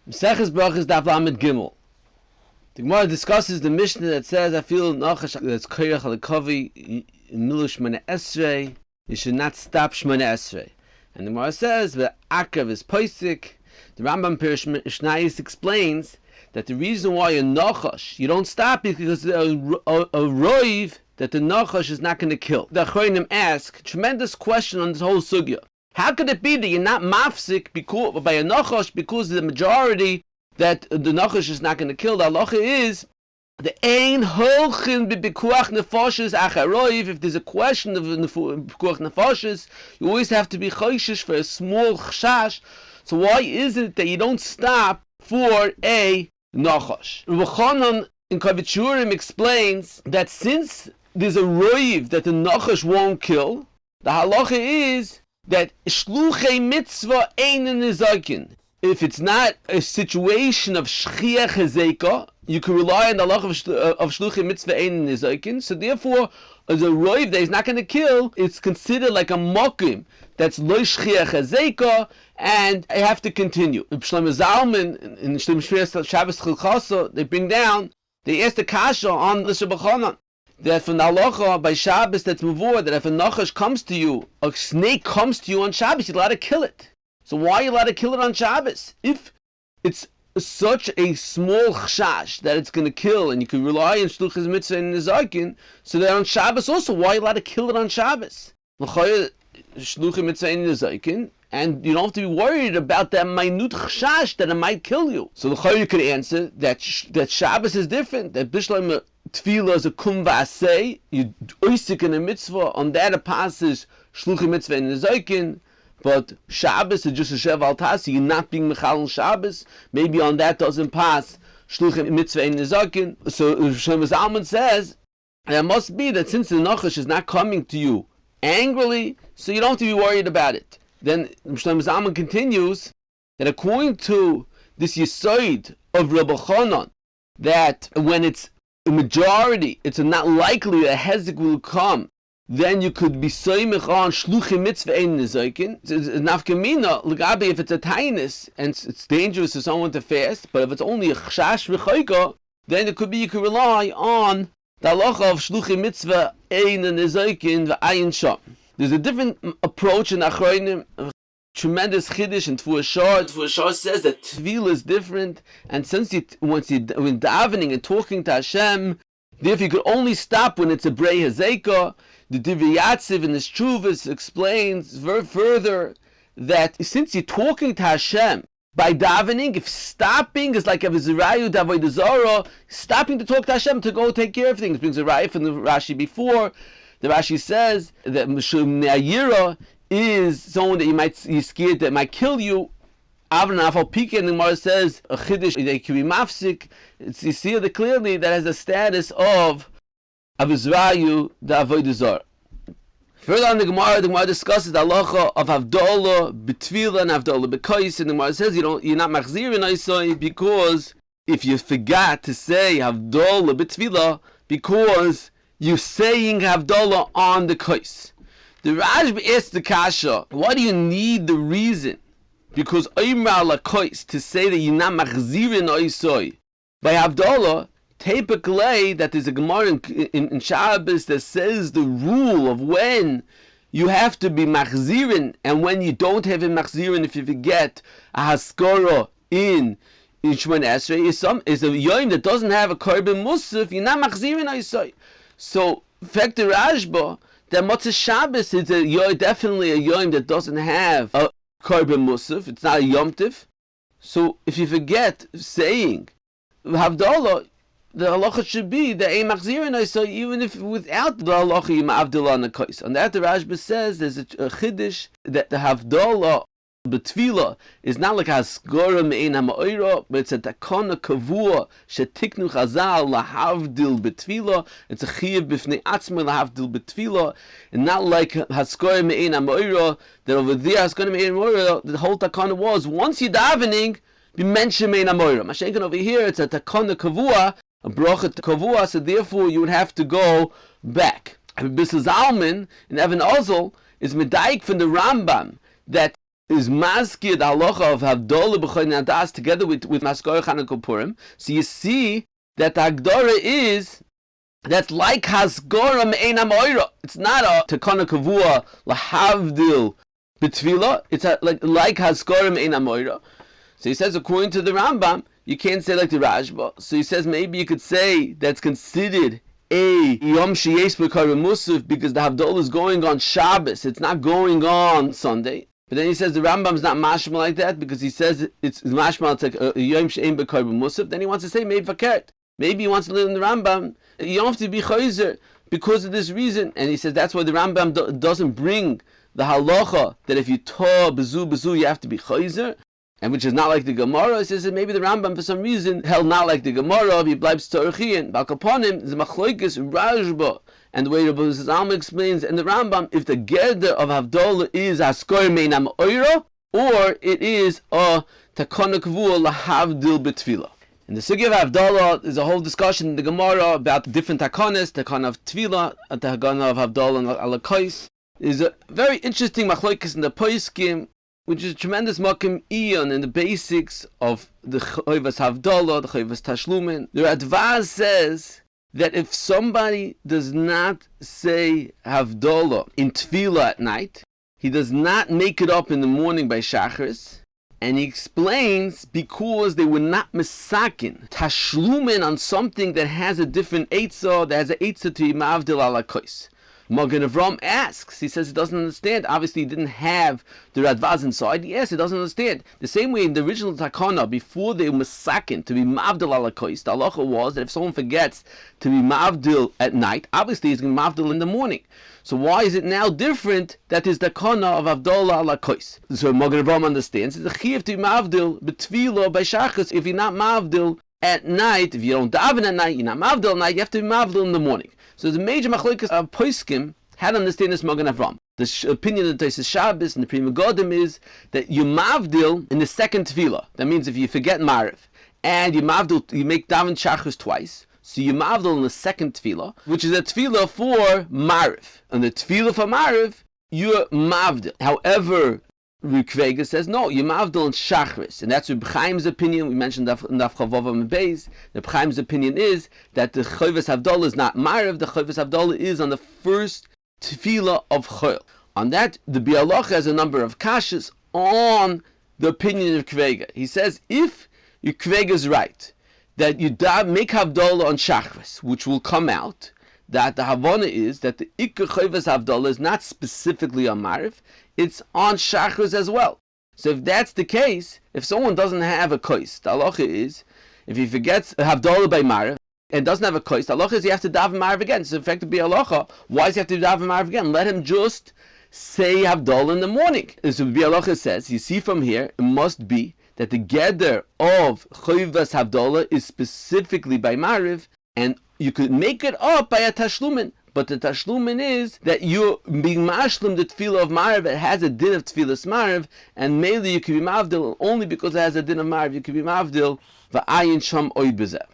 Maseches Brachos Daf Lamed Gimel. The Gemara discusses the Mishnah that says, I feel Nachash that's Koyach Alakavi Milu Shmona Esrei. You should not stop Shmona Esrei. And the Gemara says the Akav is Poisik. The Rambam Pirish Mishnayis explains that the reason why a Nachash you don't stop is because a roiv that the Nachash is not going to kill. The Achronim ask tremendous question on this whole sugya. How could it be that you're not mafsik because, by a nachash because the majority that the nachash is not going to kill? The halacha is the ein holchin b'pikuach nefashis acharoiv. If there's a question of pikuach nefashis, you always have to be choishish for a small chashash. So why is it that you don't stop for a nachash? Rabbi Chanan in Kavitchurim explains that since there's a roiv that the nachash won't kill, the halacha is that shluchei mitzvah einen nizakin. If it's not a situation of shchiach hezeka, you can rely on the halacha of shluchei mitzvah einen nizakin. So therefore, as a roiv that he's not going to kill, it's considered like a mokim that's lo shchiach hezeka, and I have to continue. Shlomo Zalman in Shlomo Shviras Shabbos Chilchasa, they bring down, they ask the kasha on the Rabbi Chanan, that from the halacha by Shabbos that's mavur, that if a nachash comes to you, a snake comes to you on Shabbos, you're allowed to kill it. So why are you allowed to kill it on Shabbos? If it's such a small chashash that it's going to kill, and you can rely on shluchas mitzvah and nizakin, so that on Shabbos also, why are you allowed to kill it on Shabbos? Shluchas mitzvah and nizakin, and you don't have to be worried about that minute chashash that it might kill you. So the you could answer that Shabbos is different, that Bishlam Tefillah is a kum v'aseh, you oisik in a mitzvah, on that it passes shluchim mitzvah and nizakin, but Shabbos is just a shev al tasi, you're not being mechal on Shabbos, maybe on that doesn't pass shluchim mitzvah and nizakin. So Shlomo Zalman says, it must be that since the nachash is not coming to you angrily, so you don't have to be worried about it. Then Shlomo Zalman continues that according to this yisoid of Rabbi Chanan, that when it's a majority, it's not likely that hezek will come, then you could be soymech on shluchim mitzvah ein nizakin. Nafkamina l'gabi, if it's a tainus and it's dangerous for someone to fast, but if it's only a chashash v'chayka, then it could be you could rely on the halacha of shluchim mitzvah ein nizakin v'ayin sham. There's a different approach in Achronim. Tremendous chiddush in Tfuah Shor. Tfuah Shor says that Tefillah is different, and since when davening and talking to Hashem, therefore you could only stop when it's a brei hazeka. The Divrei Yatziv in his Chuvas explains further that since you're talking to Hashem by davening, if stopping is like a v'zirayu d'avodah zarah, stopping to talk to Hashem to go take care of things. Brings a raya from the Rashi before. The Rashi says that Mishum Ne'ayira is someone that you're scared that might kill you. Avon Afal Pika, and the Gemara says a chiddush that can be mafsik. You see it clearly that has a status of avizrayu the avodah zarah. Further on the Gemara discusses the halacha of havdalah b'tefillah and havdalah b'kais, and the Gemara says you're not machzir in Isai because if you forgot to say havdalah b'tefillah because you're saying havdalah on the kais. The Rashba asks the kasha, why do you need the reason? Because Oymar Lakois, to say that you're not machzirin oisoi. By Havdalah, typically that there's a Gemara in Shabbos that says the rule of when you have to be machzirin and when you don't have a machzirin if you forget a haskara in Shmona Esrei is a yom that doesn't have a korban musaf, you're not machzirin oisoi. So, fact the Rashba, that Motzei Shabbos is definitely a yom that doesn't have a korban musaf. It's not a yom tiv. So if you forget saying havdalah, the halacha should be the ein machzirin. So even if without the halacha you ma'avdil on the kais. On that the Rashba says there's a chiddush that the havdalah b'tefillah is not like a haskara me'ein ha'ma'ira, but it's a takana kavua shetiknu chazal lahavdil b'tefillah. It's a chiyuv b'fnei atzma lahavdil b'tefillah, and not like haskara me'ein ha'ma'ira, that over there haskara me'ein ha'ma'ira, the whole takana was once you're davening, be mentioned me'ein ha'ma'ira. Mashenkan over here, it's a takana kavua, a bracha kavua, so therefore you would have to go back. Bisl Zalman in Evan Ozel is medayik from the Rambam that is maskir the halacha of Havdalah b'chorin adas together with Maskor Chanukah Purim. So you see that the Hagdara is that's like Hasgora me'ena moira. It's not a tekana kavua lahavdil b'tfila. It's like Hasgora me'ena moira. So he says, according to the Rambam, you can't say like the Rashba. So he says maybe you could say that's considered a Yom Sheyesh B'Kara Musaf because the Havdalah is going on Shabbos. It's not going on Sunday. But then he says the Rambam's not mashma like that because he says it's mashma. It's like a Yom Sheyesh B'Kara Musaf. Then he wants to say maybe fakert. Maybe he wants to live in the Rambam. You don't have to be chayzer because of this reason. And he says that's why the Rambam doesn't bring the halacha that if you tah bezu you have to be chayzer. And which is not like the Gemara. It says that maybe the Rambam for some reason held not like the Gemara. He bleibs tzorchian. Balkaponim is machloikis Rashba, and the way Rabbi Zalman explains in the Rambam, if the gerder of Havdalah is askor meinam oira, or it is a takana kavua lahavdil betfila. In the sugya of Havdalah, there's a whole discussion in the Gemara about different takanas, takana of tefillah, and takana of Havdalah and alakos. There's a very interesting machloikis in the Poskim, which is a tremendous makim iyon in the basics of the Chayvas Havdalah, the Chayvas Tashlumin. The Radvaz says that if somebody does not say Havdalah in Tefillah at night, he does not make it up in the morning by Shachris, and he explains because they were not misakin, Tashlumin on something that has a different Eitzah, that has an Eitzah to Imavdil ala Kois. Magen Avram asks, he says he doesn't understand. Obviously, he didn't have the Radvaz inside. Yes, he doesn't understand. The same way in the original Takana, before they were Masakin, to be Mavdil ala Kois, the halacha was that if someone forgets to be Mavdil at night, obviously he's going to be Mavdil in the morning. So why is it now different that is the Takana of Avdallah ala Kois? So Magen Avram understands. It's a Chiv to be Mavdil, B'Tfilo, by Shachas, if you're not Mavdil at night, if you don't daven at night, you're not Mavdil at night, you have to be Mavdil in the morning. So the major machlokes of Poskim had to understand this Magen Avram. The opinion of the Tosfos Shabbos and the Pri Megadim is that you mavdil in the second tefillah. That means if you forget Mariv and you mavdil, you make daven shachris twice. So you mavdil in the second tefillah, which is a tefillah for Mariv. And the tefillah for Mariv, you're mavdil. However, Rukvega says no, you mavdil in shachris, and that's Reb Chaim's opinion. We mentioned Daf Chavav and Beis. Reb Chaim's opinion is that the Chayvas Havdalah is not Mariv. The Chayvas Havdalah is on the first tefillah of Chol. On that, the Bialoch has a number of kashas on the opinion of Kvega. He says if your Kvega is right, that you make Havdalah on shachris, which will come out, that the Havana is that the Ikar Chayvas Havdalah is not specifically on Mariv, it's on Shachris as well. So if that's the case, if someone doesn't have a kois, the halacha is, if he forgets Havdalah by Mariv, and doesn't have a kois, the halacha is he has to daven Mariv again. So in fact, to be halacha, why does he have to daven Mariv again? Let him just say Havdalah in the morning. So the halacha says, you see from here, it must be that the gather of Chayvas Havdalah is specifically by Mariv, and you could make it up by a tashlumin. But the tashlumin is that you're being mashlim the tefillah of Mariv. It has a din of tefillas Mariv, and mainly you can be mavdil only because it has a din of Mariv. You can be mavdil v'ayin sham oy bezeh.